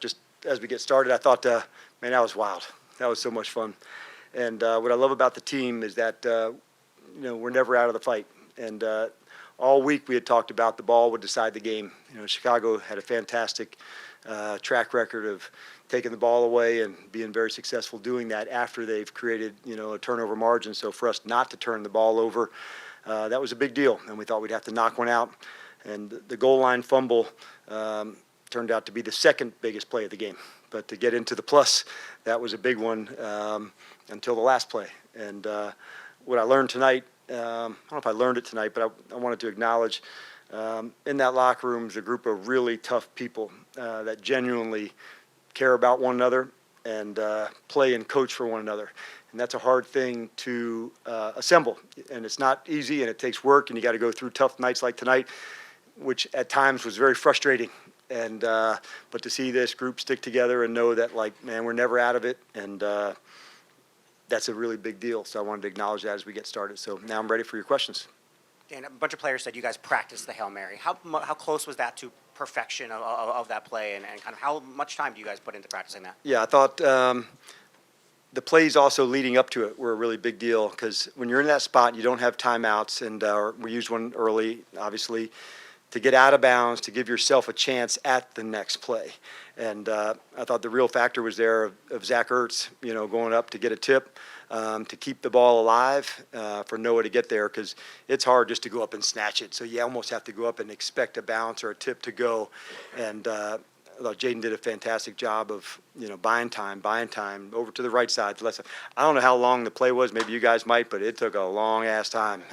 just as we get started, I thought, man, that was wild. That was so much fun. And what I love about the team is that, we're never out of the fight. And all week we had talked about the ball would decide the game. Chicago had a fantastic track record of taking the ball away and being very successful doing that after they've created, a turnover margin. So for us not to turn the ball over, that was a big deal. And we thought we'd have to knock one out. And the goal line fumble turned out to be the second biggest play of the game. But to get into the plus, that was a big one until the last play. And what I learned tonight, I don't know if I learned it tonight, but I wanted to acknowledge in that locker room is a group of really tough people that genuinely care about one another and play and coach for one another. And that's a hard thing to assemble. And it's not easy, and it takes work, and you got to go through tough nights like tonight, which at times was very frustrating. And but to see this group stick together and know that, like, man, we're never out of it, and that's a really big deal. So I wanted to acknowledge that as we get started. So now I'm ready for your questions. Dan, a bunch of players said you guys practiced the Hail Mary. How close was that to perfection of that play, and kind of how much time do you guys put into practicing that? Yeah, I thought the plays also leading up to it were a really big deal, because when you're in that spot, you don't have timeouts, and we used one early, obviously, to get out of bounds, to give yourself a chance at the next play. And I thought the real factor was there of Zach Ertz, going up to get a tip, to keep the ball alive, for Noah to get there, because it's hard just to go up and snatch it. So you almost have to go up and expect a bounce or a tip to go. And I thought Jayden did a fantastic job of, buying time over to the right side, to the left side. I don't know how long the play was. Maybe you guys might, but it took a long-ass time.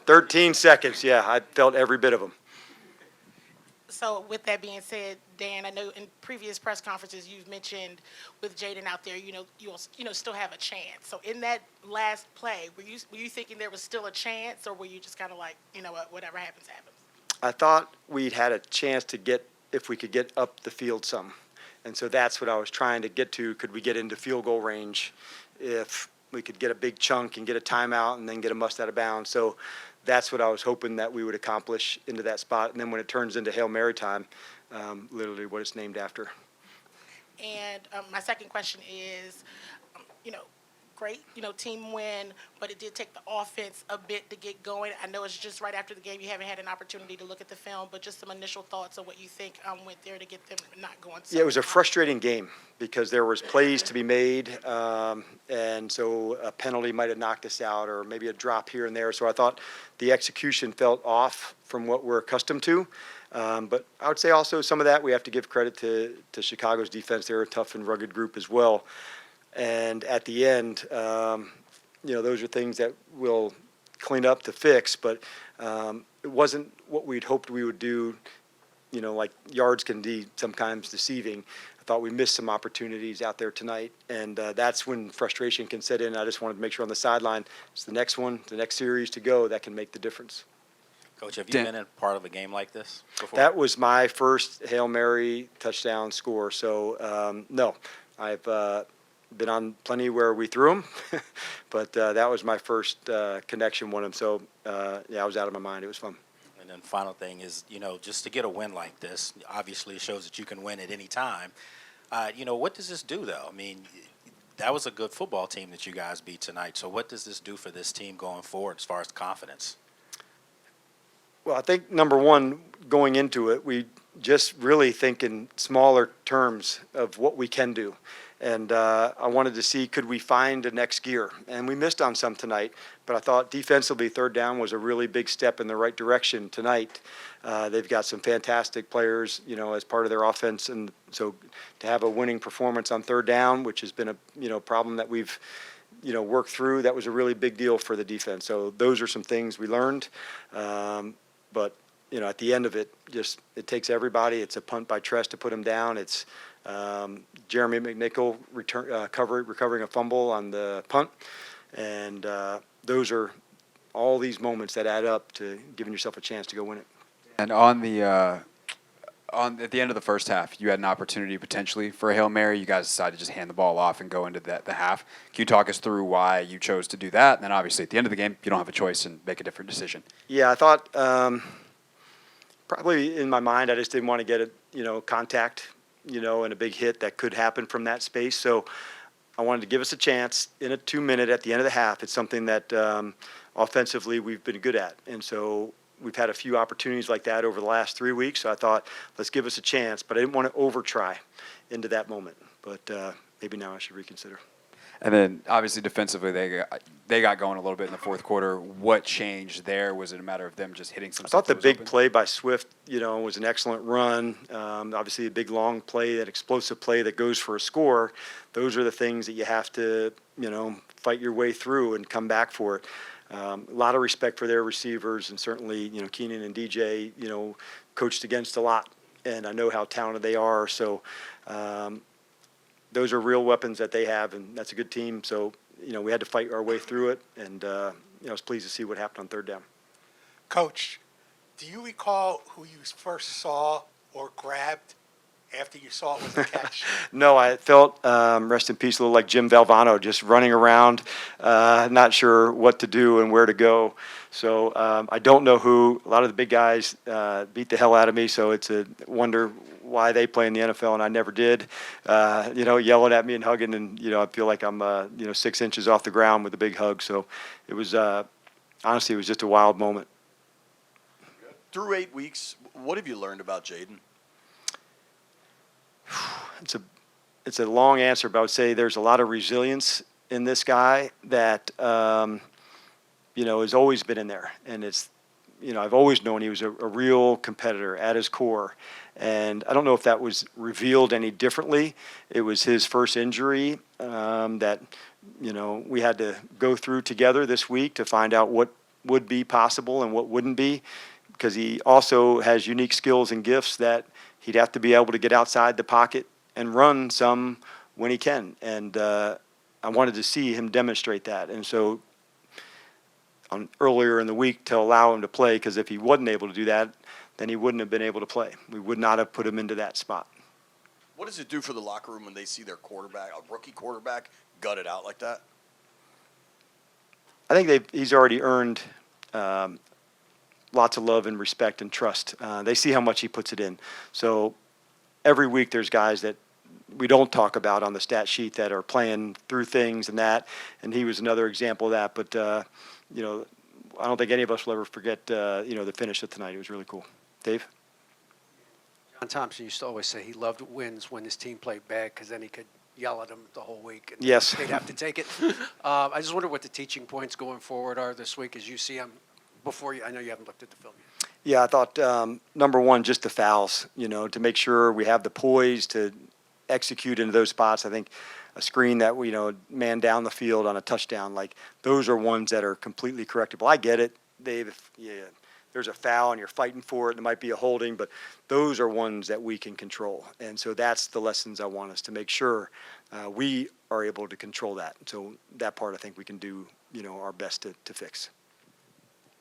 13 seconds, yeah. I felt every bit of them. So with that being said, Dan, I know in previous press conferences you've mentioned with Jayden out there, you'll still have a chance. So in that last play, were you thinking there was still a chance, or were you just kind of like, what, whatever happens, happens? I thought we'd had a chance to if we could get up the field some. And so that's what I was trying to get to. Could we get into field goal range if we could get a big chunk and get a timeout and then get a must out of bounds? So that's what I was hoping that we would accomplish into that spot. And then when it turns into Hail Mary time, literally what it's named after. And my second question is, great, team win, but it did take the offense a bit to get going. I know it's just right after the game. You haven't had an opportunity to look at the film, but just some initial thoughts on what you think went there to get them not going. Yeah, it was a frustrating game because there was plays to be made, and so a penalty might have knocked us out, or maybe a drop here and there. So I thought the execution felt off from what we're accustomed to. But I would say also some of that we have to give credit to Chicago's defense. They're a tough and rugged group as well. And at the end, those are things that we'll clean up to fix. But it wasn't what we'd hoped we would do. Like yards can be sometimes deceiving. I thought we missed some opportunities out there tonight. And that's when frustration can set in. I just wanted to make sure on the sideline, it's the next one, the next series to go, that can make the difference. Coach, have you been in part of a game like this before? That was my first Hail Mary touchdown score. So, no, I've been on plenty where we threw them, but that was my first connection with them. So, yeah, I was out of my mind. It was fun. And then final thing is, just to get a win like this, obviously it shows that you can win at any time. What does this do, though? I mean, that was a good football team that you guys beat tonight. So what does this do for this team going forward as far as confidence? Well, I think, number one, going into it, we just really think in smaller terms of what we can do. And I wanted to see, could we find a next gear? And we missed on some tonight, but I thought defensively, third down was a really big step in the right direction tonight. They've got some fantastic players, as part of their offense. And so to have a winning performance on third down, which has been a problem that we've worked through, that was a really big deal for the defense. So those are some things we learned. But at the end of it, it takes everybody. It's a punt by Tress to put him down. It's Jeremy McNichol recovering a fumble on the punt. And those are all these moments that add up to giving yourself a chance to go win it. And at the end of the first half, you had an opportunity potentially for a Hail Mary. You guys decided to just hand the ball off and go into the half. Can you talk us through why you chose to do that? And then obviously at the end of the game, you don't have a choice and make a different decision. Yeah, I thought probably in my mind I just didn't want to get contact and a big hit that could happen from that space. So I wanted to give us a chance in a 2-minute at the end of the half. It's something that offensively we've been good at. And so we've had a few opportunities like that over the last 3 weeks. So I thought, let's give us a chance. But I didn't want to over-try into that moment. But maybe now I should reconsider. And then obviously defensively, they got going a little bit in the fourth quarter. What changed there? Was it a matter of them just hitting some I stuff thought the that was big open? play by Swift, was an excellent run. Obviously, a big long play, that explosive play that goes for a score. Those are the things that you have to, fight your way through and come back for it. A lot of respect for their receivers, and certainly, Keenan and DJ, coached against a lot, and I know how talented they are. So those are real weapons that they have, and that's a good team. So, we had to fight our way through it, and I was pleased to see what happened on third down. Coach, do you recall who you first saw or grabbed after you saw it was a catch? No, I felt, rest in peace, a little like Jim Valvano, just running around, not sure what to do and where to go. So I don't know who. A lot of the big guys beat the hell out of me, so it's a wonder why they play in the NFL, and I never did. Yelling at me and hugging, and, I feel like I'm, 6 inches off the ground with a big hug. So it was, honestly, it was just a wild moment. Through 8 weeks, what have you learned about Jayden? It's a long answer, but I would say there's a lot of resilience in this guy that has always been in there, and it's I've always known he was a real competitor at his core, and I don't know if that was revealed any differently. It was his first injury that we had to go through together this week to find out what would be possible and what wouldn't be, because he also has unique skills and gifts that he'd have to be able to get outside the pocket and run some when he can. And I wanted to see him demonstrate that. And so earlier in the week to allow him to play, because if he wasn't able to do that, then he wouldn't have been able to play. We would not have put him into that spot. What does it do for the locker room when they see their quarterback, a rookie quarterback, gutted out like that? I think he's already earned lots of love and respect and trust. They see how much he puts it in. So every week there's guys that we don't talk about on the stat sheet that are playing through things and that, and he was another example of that. But, I don't think any of us will ever forget, the finish of tonight. It was really cool. Dave? John Thompson used to always say he loved wins when his team played bad, because then he could yell at them the whole week. And Yes. they'd have to take it. I just wonder what the teaching points going forward are this week as you see them before you. I know you haven't looked at the film yet. Yeah, I thought, number one, just the fouls, to make sure we have the poise to execute into those spots. I think a screen that we, man down the field on a touchdown, like those are ones that are completely correctable. I get it, Dave. If there's a foul and you're fighting for it, it might be a holding, but those are ones that we can control. And so that's the lessons I want us to make sure we are able to control that. So that part I think we can do, our best to fix.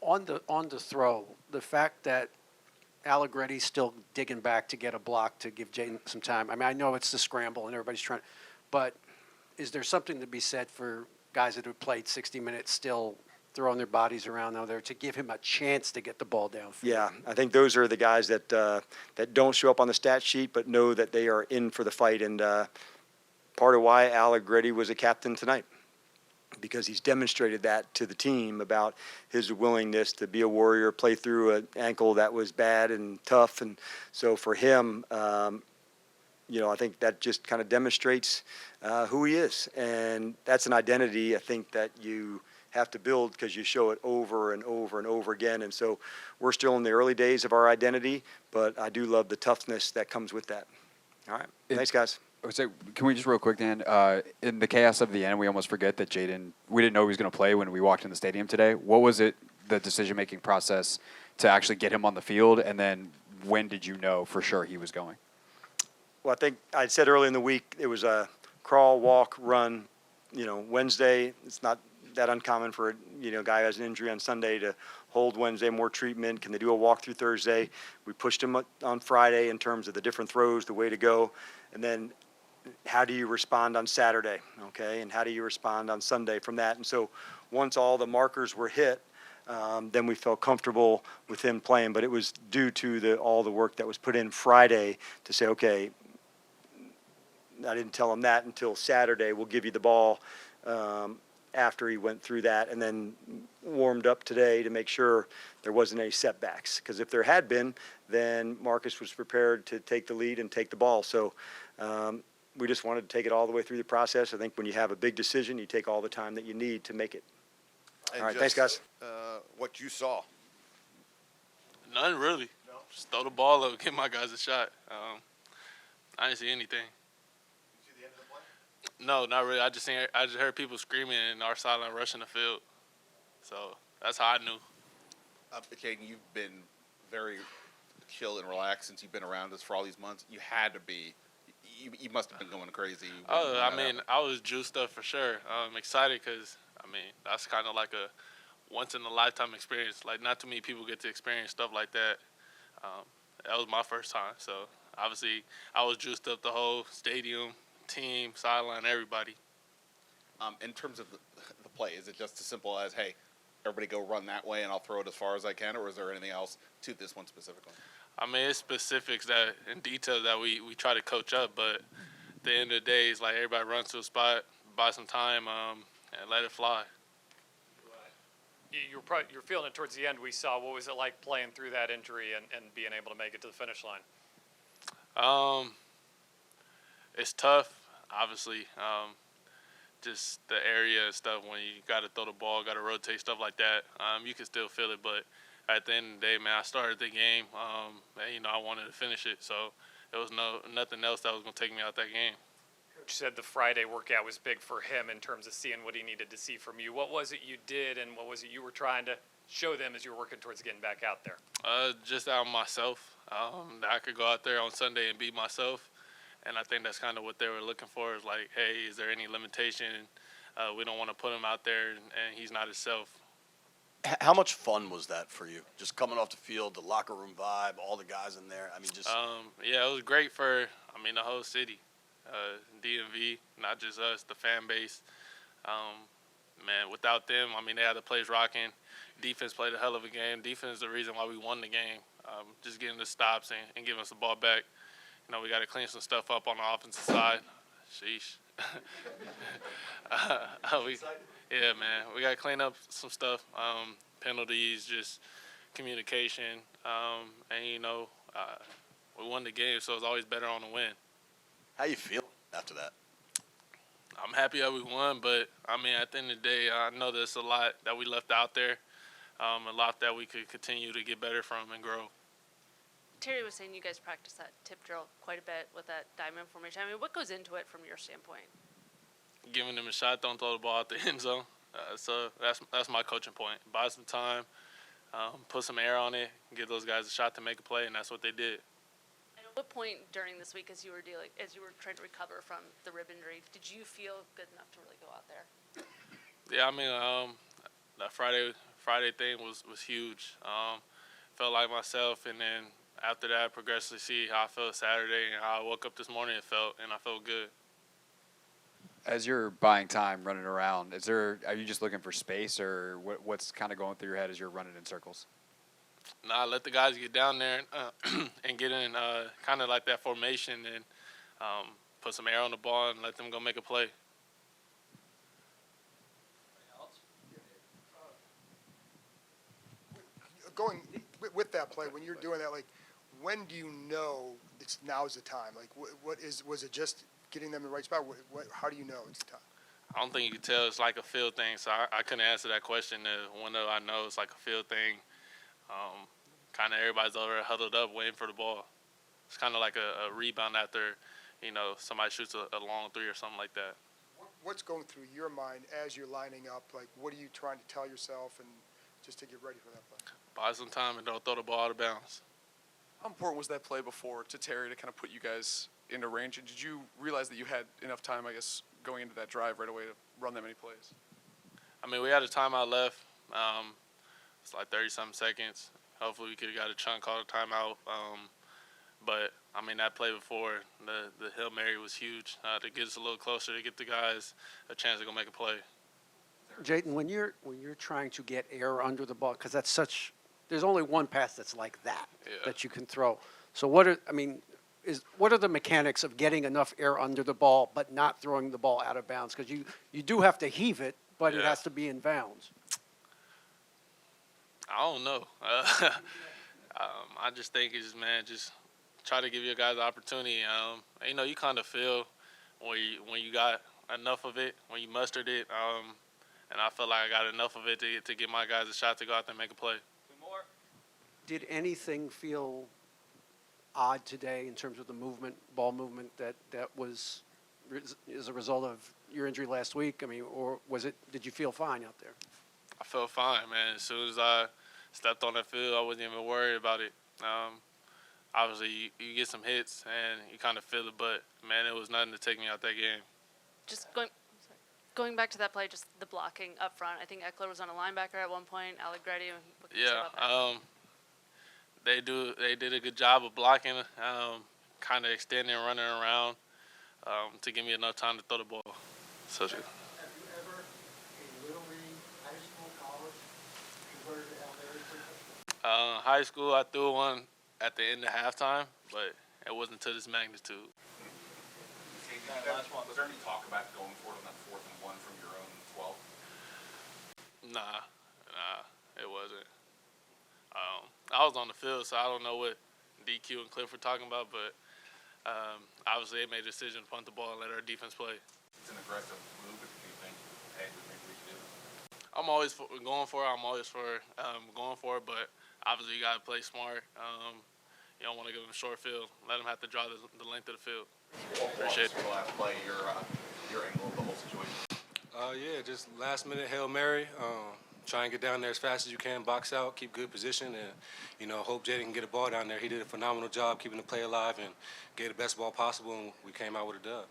On the throw, the fact that Allegretti's still digging back to get a block to give Jayden some time. I mean, I know it's the scramble and everybody's trying, but is there something to be said for guys that have played 60 minutes still throwing their bodies around out there to give him a chance to get the ball downfield? Yeah, I think those are the guys that that don't show up on the stat sheet but know that they are in for the fight, and part of why Allegretti was a captain tonight, because he's demonstrated that to the team about his willingness to be a warrior, play through an ankle that was bad and tough. And so for him, I think that just kind of demonstrates who he is. And that's an identity, I think, that you have to build because you show it over and over and over again. And so we're still in the early days of our identity, but I do love the toughness that comes with that. All right. Thanks, guys. So can we just real quick, Dan? In the chaos of the end, we almost forget that Jayden. We didn't know he was going to play when we walked in the stadium today. What was it, the decision-making process, to actually get him on the field, and then when did you know for sure he was going? Well, I think I said early in the week it was a crawl, walk, run. Wednesday. It's not that uncommon for a guy who has an injury on Sunday to hold Wednesday, more treatment. Can they do a walk through Thursday? We pushed him on Friday in terms of the different throws, the way to go, and then how do you respond on Saturday, okay? And how do you respond on Sunday from that? And so once all the markers were hit, then we felt comfortable with him playing. But it was due to all the work that was put in Friday to say, okay, I didn't tell him that until Saturday. We'll give you the ball after he went through that, and then warmed up today to make sure there wasn't any setbacks. Because if there had been, then Marcus was prepared to take the lead and take the ball. So we just wanted to take it all the way through the process. I think when you have a big decision, you take all the time that you need to make it. And All right, thanks, guys. What you saw. None really. Just throw the ball up, give my guys a shot. I didn't see anything. No, not really. I just heard people screaming and our sideline rushing the field. So that's how I knew. Jayden, you've been very chill and relaxed since you've been around us for all these months. You had to be. You must have been going crazy. Oh, I mean, I was juiced up for sure. I'm excited because, I mean, that's kind of like a once-in-a-lifetime experience. Like, not too many people get to experience stuff like that. That was my first time. So, obviously, I was juiced up the whole stadium, team, sideline, everybody. In terms of the play, is it just as simple as, hey, everybody go run that way and I'll throw it as far as I can, or is there anything else to this one specifically? I mean, it's specifics that and details that we try to coach up, but at the end of the day, it's like everybody runs to a spot, buy some time, and let it fly. You're feeling it towards the end. We saw. What was it like playing through that injury and being able to make it to the finish line? It's tough, obviously. Just the area and stuff when you got to throw the ball, got to rotate, stuff like that. You can still feel it, but at the end of the day, man, I started the game, and, I wanted to finish it. So there was nothing else that was going to take me out that game. Coach said the Friday workout was big for him in terms of seeing what he needed to see from you. What was it you did, and what was it you were trying to show them as you were working towards getting back out there? Just out myself. That I could go out there on Sunday and be myself. And I think that's kind of what they were looking for is like, hey, is there any limitation? We don't want to put him out there, and he's not himself. How much fun was that for you? Just coming off the field, the locker room vibe, all the guys in there. I mean, just Yeah, it was great for the whole city, DMV, not just us, the fan base. Man, without them, they had the place rocking. Defense played a hell of a game. Defense is the reason why we won the game. Just getting the stops and giving us the ball back. We got to clean some stuff up on the offensive side. Sheesh. Yeah, man. We got to clean up some stuff. Penalties, just communication. And, we won the game, so it's always better on the win. how you feel after that? I'm happy that we won, but, at the end of the day, I know there's a lot that we left out there, a lot that we could continue to get better from and grow. Terry was saying you guys practice that tip drill quite a bit with that diamond formation. What goes into it from your standpoint? Giving them a shot, don't throw the ball out the end zone. So that's my coaching point. Buy some time, put some air on it, give those guys a shot to make a play, and that's what they did. And at what point during this week, as you were trying to recover from the rib injury, did you feel good enough to really go out there? Yeah, that Friday thing was huge. Felt like myself, and then after that, progressively see how I felt Saturday and how I woke up this morning. I felt good. As you're buying time running around, are you just looking for space, or what's kind of going through your head as you're running in circles? Nah, let the guys get down there and get in kind of like that formation and put some air on the ball and let them go make a play. Going with that play, when you're doing that, like, when do you know now's the time? Like, was it just getting them in the right spot? How do you know it's the time? I don't think you can tell. It's like a feel thing, so I couldn't answer that question. When I know it's like a feel thing, kind of everybody's over there huddled up waiting for the ball. It's kind of like a rebound after, somebody shoots a long three or something like that. What's going through your mind as you're lining up? Like, what are you trying to tell yourself and just to get ready for that play? Buy some time and don't throw the ball out of bounds. How important was that play before to Terry to kind of put you guys into range? And did you realize that you had enough time, I guess, going into that drive right away to run that many plays? We had a timeout left. It's like 30-something seconds. Hopefully we could have got a chunk, called a timeout. But, that play before, the Hail Mary was huge to get us a little closer, to get the guys a chance to go make a play. Jayden, when you're trying to get air under the ball, because there's only one pass that's like that Yeah. that you can throw. So what are the mechanics of getting enough air under the ball but not throwing the ball out of bounds? Because you do have to heave it, but it Yeah. has to be in bounds. I don't know. I just think it's, man, just try to give your guys the opportunity. You know, you kind of feel when you got enough of it, when you mustered it. And I felt like I got enough of it to give my guys a shot to go out there and make a play. Did anything feel odd today in terms of the movement, ball movement, that was as a result of your injury last week? I mean, or did you feel fine out there? I felt fine, man. As soon as I stepped on that field, I wasn't even worried about it. Obviously, you get some hits and you kind of feel it, but, man, it was nothing to take me out that game. Just going back to that play, just the blocking up front. I think Eckler was on a linebacker at one point. Allegretti. What can you say about that? They did a good job of blocking, kind of extending, running around to give me enough time to throw the ball. So, Have you ever, in Little League, high school, college, converted to Hail Mary frequently? high school, I threw one at the end of halftime, but it wasn't to this magnitude. Was there any talk about going for it on that 4th and 1 from your own 12? Nah, it wasn't. I was on the field, so I don't know what DQ and Cliff were talking about, but obviously they made a decision to punt the ball and let our defense play. It's an aggressive move, but do you think, hey, maybe we can do it? I'm always going for it. I'm always for going for it, but obviously you got to play smart. You don't want to give them a short field. Let them have to draw the length of the field. Appreciate it. Your last play, your angle of the whole situation. Yeah, just last minute Hail Mary. Try and get down there as fast as you can, box out, keep good position, and, you know, hope Jayden can get a ball down there. He did a phenomenal job keeping the play alive and gave the best ball possible, and we came out with a dub.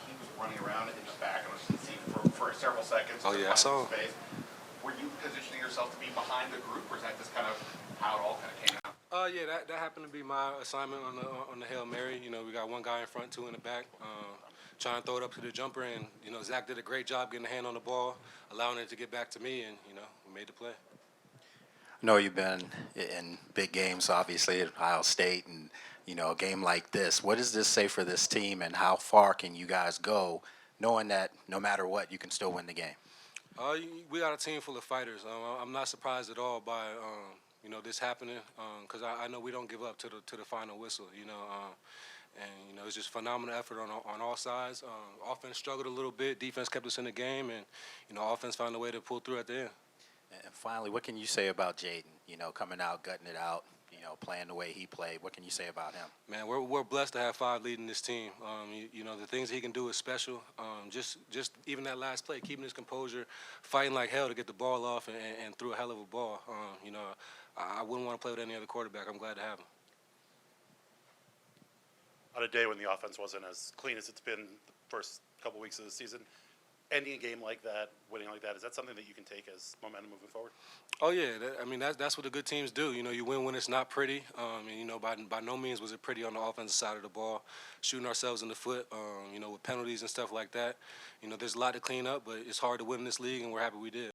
He was running around in the back of the seat for several seconds. Oh, yeah, I saw him. Space. Were you positioning yourself to be behind the group, or is that just kind of how it all kind of came out? Yeah, that happened to be my assignment on the Hail Mary. You know, we got one guy in front, two in the back, trying to throw it up to the jumper, and, you know, Zach did a great job getting a hand on the ball, allowing it to get back to me, and, you know, we made the play. I know you've been in big games, obviously, at Ohio State, and, you know, a game like this. What does this say for this team, and how far can you guys go, knowing that no matter what, you can still win the game? We got a team full of fighters. I'm not surprised at all by, you know, this happening, because I know we don't give up to the final whistle, you know. And, you know, it's just phenomenal effort on all sides. Offense struggled a little bit. Defense kept us in the game, and, you know, offense found a way to pull through at the end. And finally, what can you say about Jayden, you know, coming out, gutting it out, you know, playing the way he played? What can you say about him? Man, we're blessed to have 5 leading this team. You know, the things he can do is special. Just even that last play, keeping his composure, fighting like hell to get the ball off and threw a hell of a ball. You know, I wouldn't want to play with any other quarterback. I'm glad to have him. On a day when the offense wasn't as clean as it's been the first couple weeks of the season, ending a game like that, winning like that, is that something that you can take as momentum moving forward? Oh yeah, that's what the good teams do. You know, you win when it's not pretty. And you know, by no means was it pretty on the offensive side of the ball, shooting ourselves in the foot. You know, with penalties and stuff like that. You know, there's a lot to clean up, but it's hard to win this league, and we're happy we did.